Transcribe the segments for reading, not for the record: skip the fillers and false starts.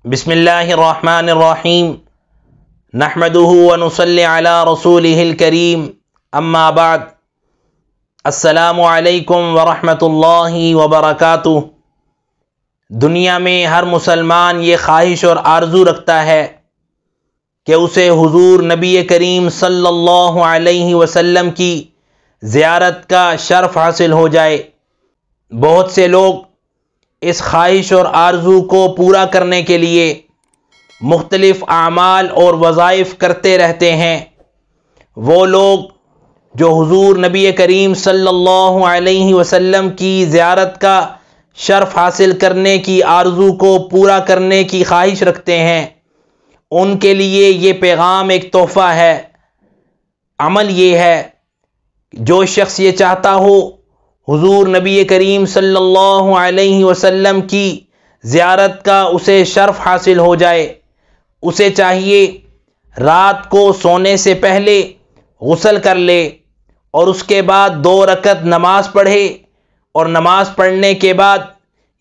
بسم اللہ الرحمن الرحیم نحمدہ ونصلی علی رسولہ الکریم اما بعد السلام علیکم ورحمۃ اللہ وبرکاتہ۔ دنیا میں ہر مسلمان یہ خواہش اور آرزو رکھتا ہے کہ اسے حضور نبی کریم صلی اللہ علیہ وسلم کی زیارت کا شرف حاصل ہو جائے۔ بہت سے لوگ اس خواہش اور آرزو کو پورا کرنے کے لیے مختلف اعمال اور وظائف کرتے رہتے ہیں۔ وہ لوگ جو حضور نبی کریم صلی اللہ علیہ وسلم کی زیارت کا شرف حاصل کرنے کی آرزو کو پورا کرنے کی خواہش رکھتے ہیں، ان کے لیے یہ پیغام ایک تحفہ ہے۔ عمل یہ ہے، جو شخص یہ چاہتا ہو حضور نبی کریم صلی اللہ علیہ وسلم کی زیارت کا اسے شرف حاصل ہو جائے، اسے چاہیے رات کو سونے سے پہلے غسل کر لے اور اس کے بعد 2 رکعت نماز پڑھے، اور نماز پڑھنے کے بعد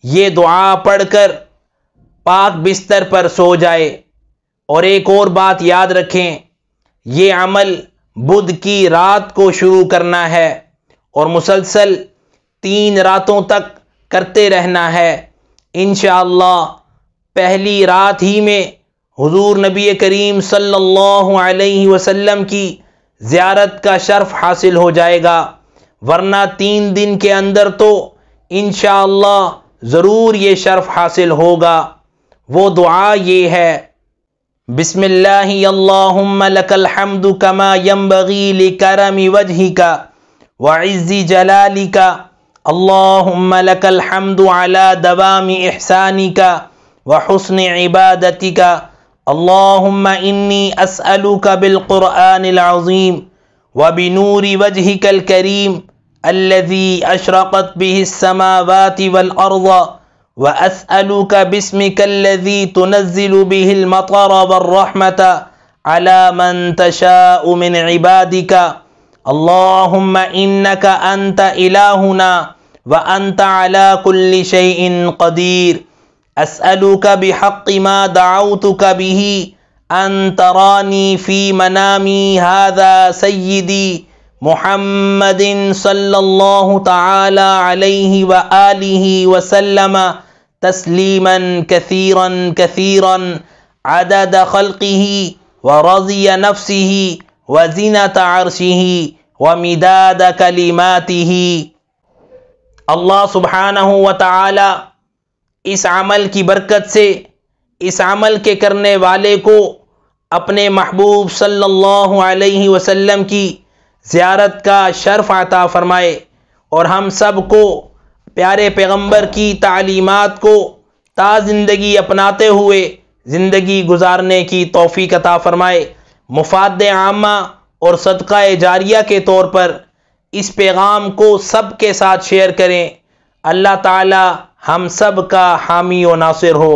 یہ دعا پڑھ کر پاک بستر پر سو جائے۔ اور ایک اور بات یاد رکھیں، یہ عمل بدھ کی رات کو شروع کرنا ہے اور مسلسل 3 راتوں تک کرتے رہنا ہے۔ انشاءاللہ پہلی رات ہی میں حضور نبی کریم صلی اللہ علیہ وسلم کی زیارت کا شرف حاصل ہو جائے گا، ورنہ 3 دن کے اندر تو انشاءاللہ ضرور یہ شرف حاصل ہوگا۔ وہ دعا یہ ہے: بسم اللہ اللہم لک الحمد کما ینبغی لکرم وجہک وعز جلالک، اللہم لک الحمد علی دوام احسانک وحسن عبادتک، اللہم انی اسألک بالقرآن العظیم وبنور وجہک الکریم الذی اشرقت بہ السماوات والارض، واسألک باسمک الذی تنزل بہ المطر والرحمۃ علی من تشاء من عبادک، اللہم انک انت الہنا وانت علی کل شیء قدیر، اسألک بحق ما دعوتک بہ ان ترانی فی منامی ھذا سیدی محمد صلی اللہ تعالی علیہ وآلہ وسلم تسلیما کثیرا کثیرا عدد خلقہ ورضی نفسہ وزنۃ عرشہ ومداد کلماتہ۔ اللہ سبحانہ وتعالی اس عمل کی برکت سے اس عمل کے کرنے والے کو اپنے محبوب صلی اللہ علیہ وسلم کی زیارت کا شرف عطا فرمائے، اور ہم سب کو پیارے پیغمبر کی تعلیمات کو تا زندگی اپناتے ہوئے زندگی گزارنے کی توفیق عطا فرمائے۔ مفاد عامہ اور صدقہ جاریہ کے طور پر اس پیغام کو سب کے ساتھ شیئر کریں۔ اللہ تعالی ہم سب کا حامی و ناصر ہو۔